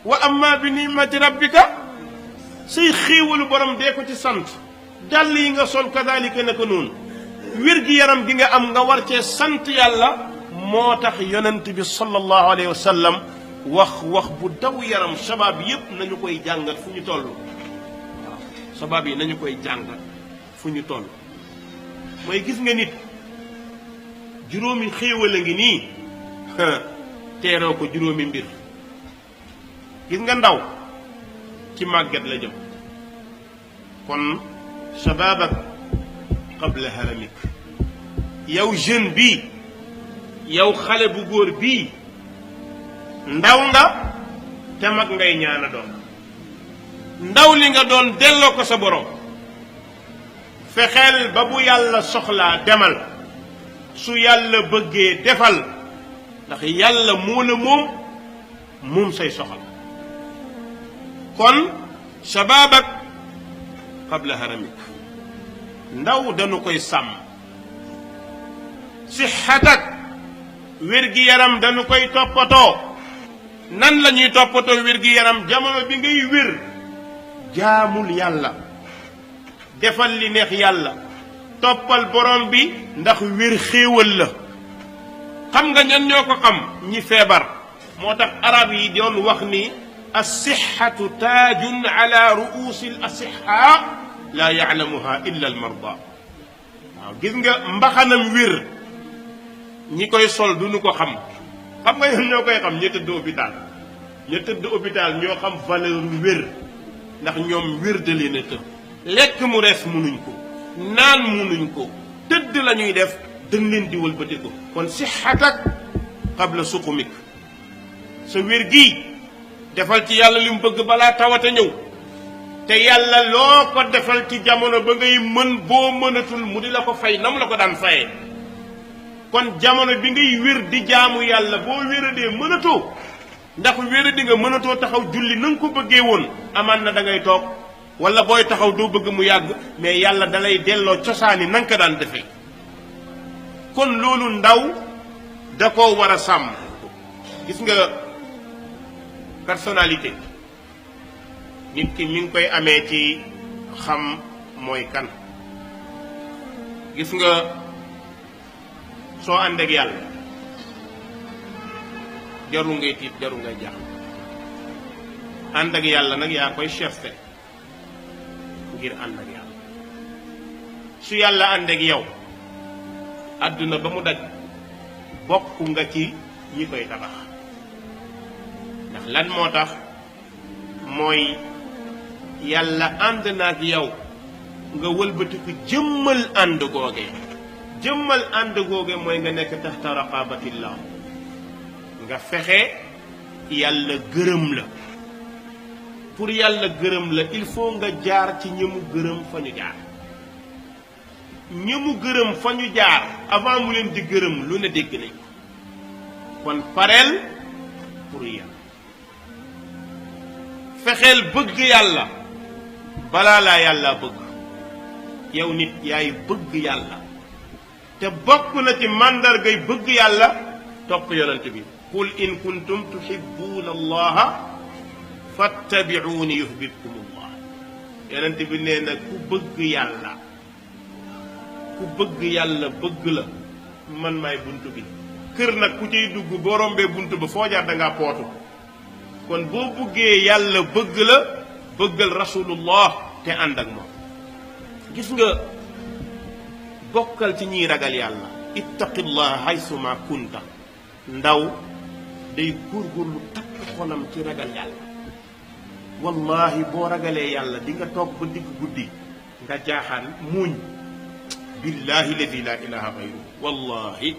wa amma bi ni'mati rabbika say xéewalu borom dee ko ci sant dàll yi nga sol kadalika naka noonu wér gi yaram gi nga am nga war cee sant yàlla moo tax yonent bi sallallahu alayhi wa sallam wax bu daw yaram sabab yépp nañu koy jàngat fu ñu toll waaw sabab yi nañu koy jàngat fu ñu toll mooy gis nga nit juróomi xéewal a ngi nii teeroo ko juróomi mbir gis nga ndaw ci màgget la jëm kon shababak qabla haramik yow jeune bii yow xale bu góor bii ndaw nga te mag ngay ñaana doon ndaw li nga doon delloo ko sa borom fexeel ba bu yàlla soxlaa demal su yàlla bëggee defal ndax yàlla moo la moom say soxla kon shababak qabla haramik ndaw dañu koy sàmm sixatak wér-gi-yaram dañu koy toppatoo nan la ñuy toppatoo wér-gi-yaram jamono bi ngay wér jaamul yàlla defal li neex yàlla toppal borom bi ndax wér xéewal la xam nga ñan ñoo ko xam ñi feebar moo tax arab yi doon wax ni as-sixatu taajun ala ruusi al asixaa laa yaclamuha illa al marda waaw gis nga mbaxanam wér ñi koy sol duñu ko xam nga ñoom ñoo koy xam ñi tëdd hôpital ñi tëdd hôpital ñoo xam valeur wér ndax ñoom wér da leen a të lekk mu rees munuñ ko naan munuñ ko tëdd la ñuy def dañ leen di wëlbati ko kon sixatak qabla suqumik sa wér gii defal ci yàlla li mu bëgg balaa tawata ñëw te yàlla loo ko defal ci jamono ba ngay mën boo mënatul mu di la ko fay nam la ko daan fayee kon jamono bi ngay wér di jaamu yàlla boo wéradee mënatoo ndax wéradi nga mënatoo taxaw julli na nga ko bëggee woon amaan na da ngay toog wala booy taxaw doo bëgg mu yàgg mais yàlla dalay delloo cosaani na nga ko daan defee kon loolu ndaw da koo war a sàmm gis nga personnalité nit ki mi ngi koy amee ci xam mooy kan gis nga soo ànd ak yàlla jarul ngay tiit jarul ngay jaax ànd ak yàlla nag yaa koy cherché ngir ànd ak yàlla su yàlla ànd ak yow àdduna ba mu daj bokk nga ci ñi koy tabax ndax lan moo tax mooy yàlla ànd na ak yow nga wëlbatiku jëmmal ànd googe jëmmal ànd googe mooy nga nekk taxta raqabatillah nga fexe yàlla gërëm la pour yàlla gërëm la il faut nga jaar ci ñi mu gërëm fa ñu jaar ñi mu gërëm fa ñu jaar avant mu leen di gërëm lu ne dégg nañ ko kon pareel pour yàlla fexeel bëgg yàlla balaa laa yàlla bëgg yow nit yaay bëgg yàlla te bokk na ci màndargay bëgg yàlla topp yonent bi qul in kuntum tuhibbuuna allaha fattabi'uuni yuhbibkum allah yonent bi nee na ku bëgg yàlla bëgg la man maay bunt bi kër nag ku ciy dugg boo rombee bunt ba foo jaar da ngaa pootu kon boo bëggee yàlla bëgg la bëggal rasulullah te ànd ak moom gis nga bokkal ci ñiy ragal yàlla ittaqillah haysuma kunta ndaw day góorgóorlu takk xolam ci ragal yàlla wallahi boo ragalee yàlla di nga toog ba digg guddi nga jaaxaan muuñ billahi ladi la ilaha gayru wallahi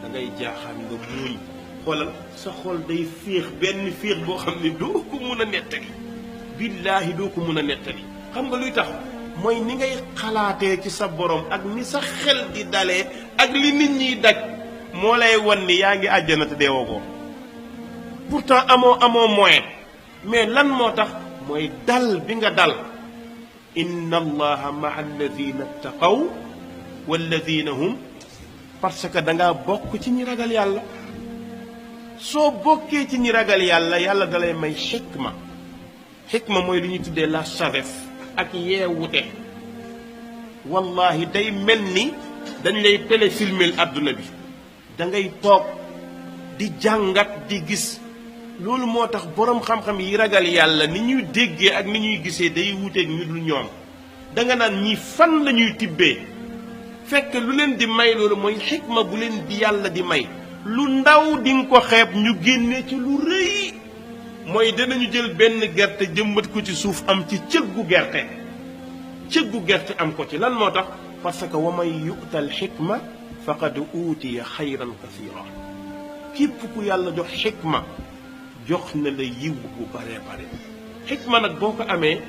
da ngay jaaxaan nga muuñ xoolal sa xol day féex benn féex boo xam ne doo ko mun a nettali billaahi doo ko mun a nettali xam nga luy tax mooy ni ngay xalaatee ci sa borom ak ni sa xel di dalee ak li nit ñiy daj moo lay wan ni yaa ngi àjjana te deewoo ko pourtant amoo moyen mais lan moo tax mooy dal bi nga dal inna allaha maa alladina ttaqaw walladina hum parce que da ngaa bokk ci ñi ragal yàlla soo bokkee ci ñi ragal yàlla yàlla dalay may xikma xikma mooy li ñuy tuddee la sagesse ak yeewute wallahi day mel ni dañ lay téléfilmel àdduna bi da ngay toog di jàngat di gis loolu moo tax boroom xam-xam yi ragal yàlla ni ñuy déggee ak ni ñuy gisee day wuteeg ñu dul ñoom da nga naan ñii fan la ñuy tibbee fekk lu leen di may loolu mooy xikma bu leen di yàlla di may lu ndaw di nga ko xeeb ñu génne ci lu rëy mooy danañu jël benn gerte jëmbat ko ci suuf am ci cëggu gerte am ko ci lan moo tax parce que wa man yu'ta al xikma faqad uutiya xayran kasira képp ku yàlla jox xikma jox na la yiw bu bare bare xikma nag boo ko amee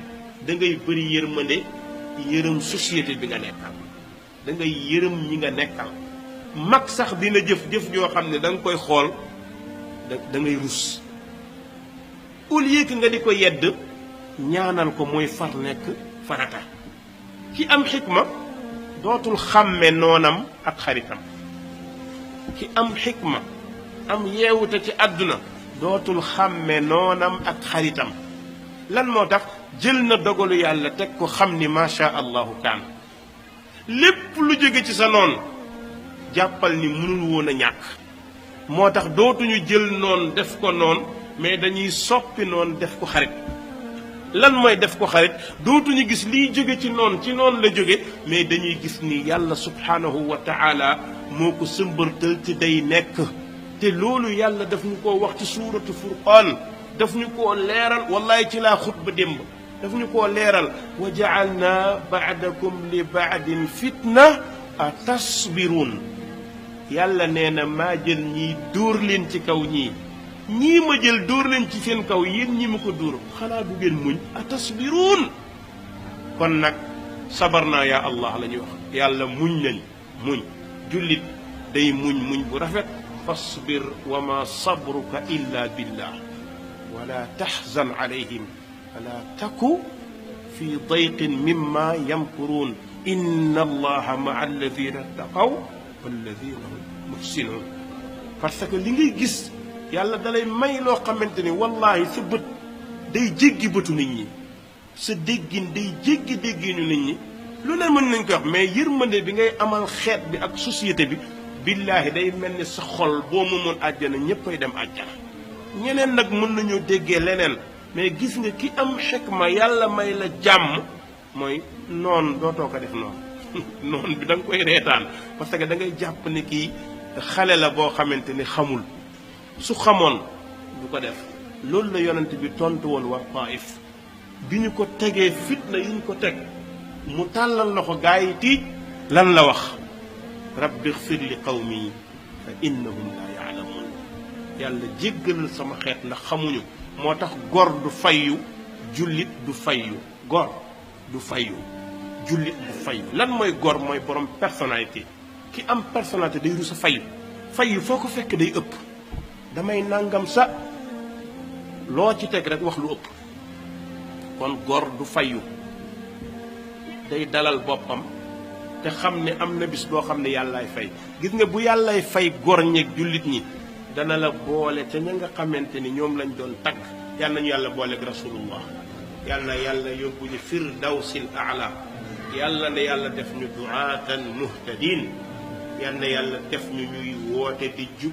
da ngay bëri yërmande yërëm société bi nga nekkal da ngay yërëm ñi nga nekkal mag sax dina jëf joo xam ne da nga koy xool da ngay rus au lieu que nga di ko yedd ñaanal ko mooy far nekk farata ki am xikma dootul xàmme noonam ak xaritam ki am xikma am yeewute ci àdduna dootul xàmme noonam ak xaritam lan moo tax jël na dogalu yàlla teg ko xam ni macha allahu kaan lépp lu jóge ci sa noon jàppal ni mënul woon a ñàkk moo tax dootuñu jël noon def ko noon mais dañuy soppi noon def ko xarit lan mooy def ko xarit dootuñu gis liy jóge ci noon la jóge mais dañuy gis ni yàlla subhanahu wa taala moo ko sëmbërtal ci day nekk te loolu yàlla daf ñu koo wax ci suuratu furqaan daf ñu koo leeral wallahi ci laa xutba démb daf ñu koo leeral wa ja'alna ba'dakum li ba'din fitna atasbirun yàlla nee na maa jël ñii dóor leen ci kaw ñii ma jël dóor leen ci seen kaw yéen ñi ma ko dóor xanaa du ngeen muñ atasbirun kon nag sabar naa yaa allah la ñuy wax yàlla muñ nañ muñ jullit day muñ bu rafet fasbir wa ma sabruka illa billah wala taxzan alayhim wala taku fi dayqin mimma yamkurun inna allaha maa alladina taqaw walladina hum muhsinun parce que li ngay gis yàlla dalay may loo xamante ni wallahi sa bët day jéggi bëtu nit ñi sa déggin day jéggi dégginu nit ñi lu ne mën nañ ko wax mais yërmande bi ngay amal xeet bi ak société bi billaahi day mel ni sa xol boo moomoon àjjana ñëppay dem àjjana ñeneen nag mën nañoo déggee leneen mais gis nga ki am xikma yàlla may la jàmm mooy noon dootoo ko def noonu noon bi da nga koy reetaan parce que da ngay jàpp ni kii xale la boo xamante ni xamul su xamoon du ko def loolu la yonent bi tontu woon waa Taif bi ñu ko tegee fitna yi ñu ko teg mu tàllal loxo gaa yi tiij lan la wax rabbi xfir li qawmi fa innahum la yaalamuun yàlla jéggalal sama xeet ndax xamuñu moo tax gor du fayyu jullit du fayyu gor du fayyu jullit du fayyu lan mooy gor mooy borom personnalité ki am personnalité day rus a fayyu foo ko fekk day ëpp damay nangam sa loo ci teg rek wax lu ëpp kon gor du fayyu day dalal boppam te xam ne am na bis boo xam ne yàllaay fay gis nga bu yàllaay fay gor ñeeg jullit ñi dana la boole ca ña nga xamante ni ñoom lañ doon tagg yal nañu yàlla booleeg rasulullah yal na yàlla yóbbu ñu firdawsil aala yàlla na yàlla def ñu duaatan muhtadin yal na yàlla def ñu ñuy woote di jub